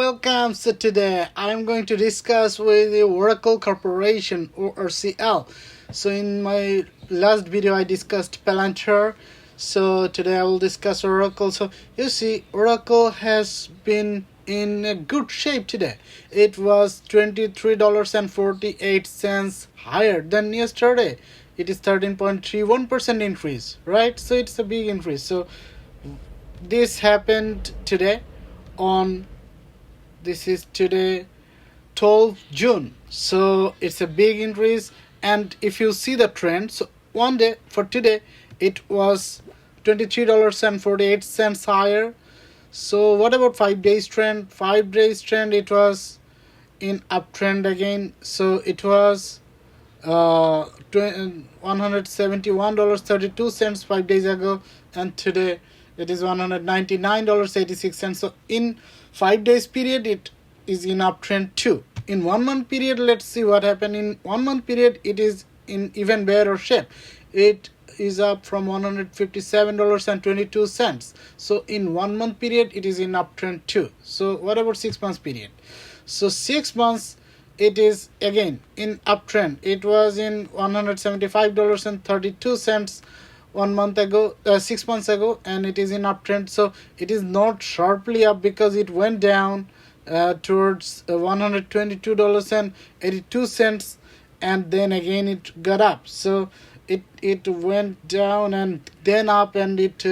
welcome. So today I am going to discuss with the Oracle Corporation, or ORCL. So in my last video I discussed Palantir. So today I will discuss Oracle. So you see, Oracle has been in a good shape today. It was $23.48 higher than yesterday. It is 13.31% increase, right? So it's a big increase. So this happened today this is today 12 June. So it's a big increase, and if you see the trend, so one day for today it was $23.48 higher. So what about 5 days trend? 5 days trend, it was in uptrend again. So it was $171.32 5 days ago, and today it is $199.86. So in 5 days period it is in uptrend too. In 1 month period, let's see what happened. In 1 month period it is in even better shape. It is up from $157.22. So in 1 month period it is in uptrend too. So what about 6 months period? So 6 months it is again in uptrend. It was in $175.32 1 month ago, 6 months ago, and it is in uptrend. So it is not sharply up because it went down towards $122.82, and then again it got up. So it went down and then up, and it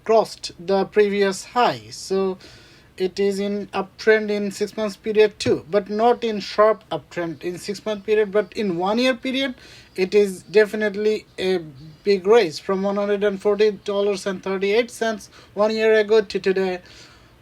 crossed the previous high. So it is in uptrend in 6 months period too, but not in sharp uptrend in 6 month period. But in 1 year period it is definitely a big raise from $140.38 1 year ago to today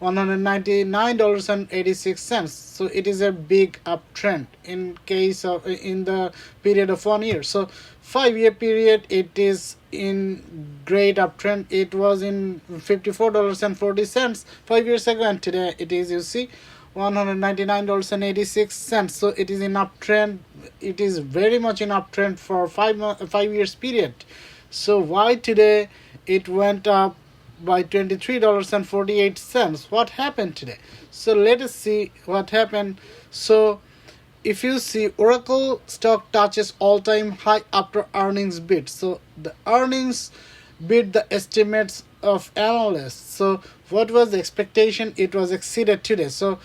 $199.86. So it is a big uptrend in the period of 1 year. So 5 year period it is in great uptrend. It was in $54.40 5 years ago, and today it is, you see, $199.86. So it is in uptrend. It is very much in uptrend for 5 years period. So why today it went up by $23.48? What happened today? So let us see what happened. So if you see, Oracle stock touches all-time high after earnings beat. So the earnings beat the estimates of analysts. So what was the expectation? It was exceeded today. So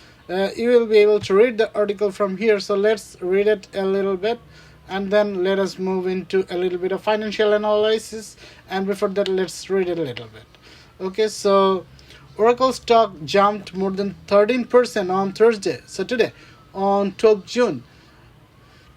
you will be able to read the article from here. So let's read it a little bit, and then let us move into a little bit of financial analysis. And before that, let's read it a little bit. Okay, so Oracle stock jumped more than 13% on Thursday. So today, on 12th June,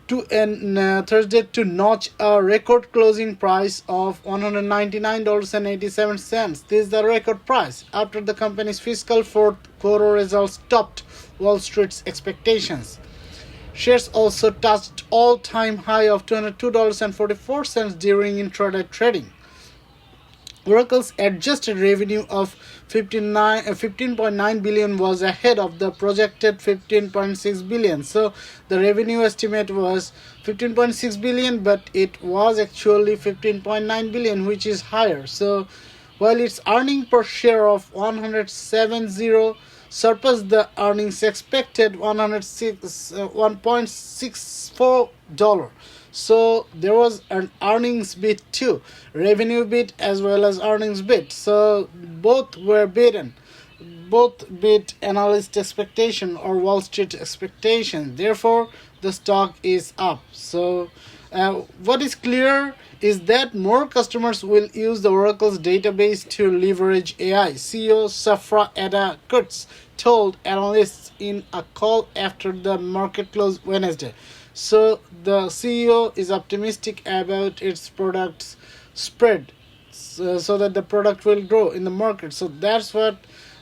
Thursday, to notch a record closing price of $199.87. This is the record price after the company's fiscal fourth quarter results topped Wall Street's expectations. Shares also touched all-time high of $202.44 during intraday trading. Oracle's adjusted revenue of $15.9 billion was ahead of the projected $15.6 billion. So the revenue estimate was $15.6 billion, but it was actually $15.9 billion, which is higher. So while its earning per share of $107 surpassed the earnings expected, $1.64. So there was an earnings beat too, revenue beat as well as earnings beat. So both were beaten. Both beat analyst expectation or Wall Street expectation. Therefore, the stock is up. So what is clear is that more customers will use the Oracle's database to leverage AI. CEO Safra Ada Catz told analysts in a call after the market closed Wednesday. So the CEO is optimistic about its product's spread, so that the product will grow in the market. So that's what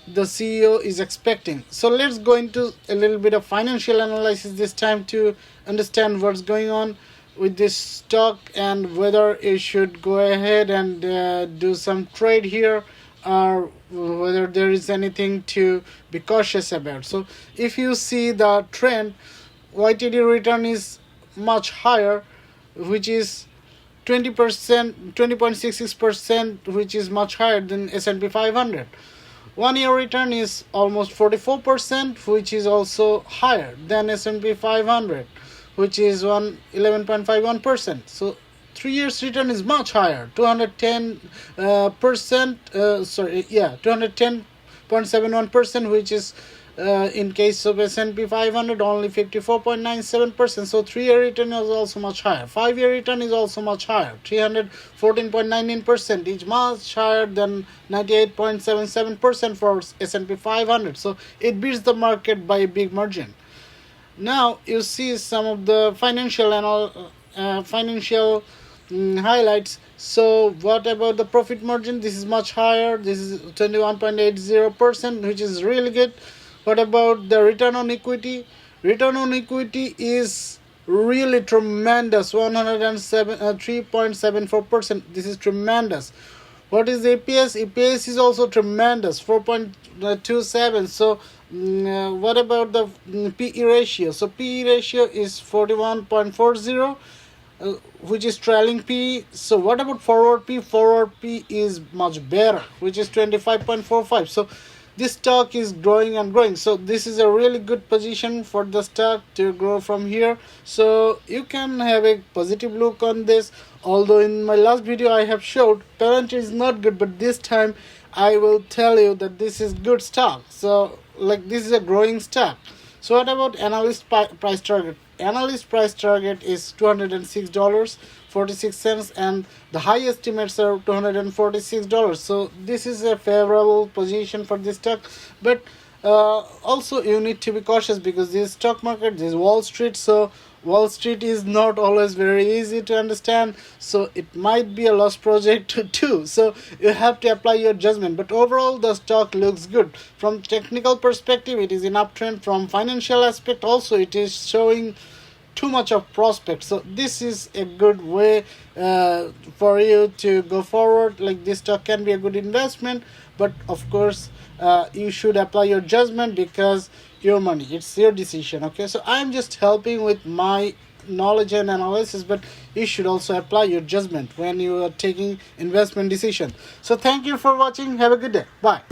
the CEO is expecting. So let's go into a little bit of financial analysis this time to understand what's going on with this stock and whether it should go ahead and do some trade here, or whether there is anything to be cautious about. So if you see the trend, YTD return is much higher, which is 20%, 20.66%, which is much higher than S&P 500. 1 year return is almost 44%, which is also higher than S&P 500, which is 11.51%. So 3 years return is much higher, 210 percent. 210.71%, which is in case of S&P 500 only 54.97%. So 3 year return is also much higher. 5 year return is also much higher, 314.99%, is much higher than 98.77% for S&P 500. So it beats the market by a big margin. Now you see some of the financial highlights. So what about the profit margin? This is much higher. This is 21.80%, which is really good. What about the return on equity? Return on equity is really tremendous, 103.74%. This is tremendous. What is the EPS? EPS is also tremendous, 4.27. So what about the PE ratio? So PE ratio is 41.40, which is trailing P. So what about forward P? Forward P is much better, which is 25.45. So this stock is growing and growing. So this is a really good position for the stock to grow from here. So you can have a positive look on this. Although in my last video I have showed current is not good, but this time I will tell you that this is good stock. So like this is a growing stock. So what about analyst price target? Analyst price target is $206.46, and the high estimates are $246. So this is a favorable position for this stock. But also you need to be cautious, because this stock market, this Wall Street, so Wall Street is not always very easy to understand, so it might be a lost project too. So you have to apply your judgment. But overall the stock looks good. From technical perspective it is in uptrend. From financial aspect also it is showing too much of prospects. So this is a good way for you to go forward. Like this stock can be a good investment, but of course you should apply your judgment, because your money, it's your decision. Okay, so I'm just helping with my knowledge and analysis, but you should also apply your judgment when you are taking investment decision. So thank you for watching. Have a good day. Bye.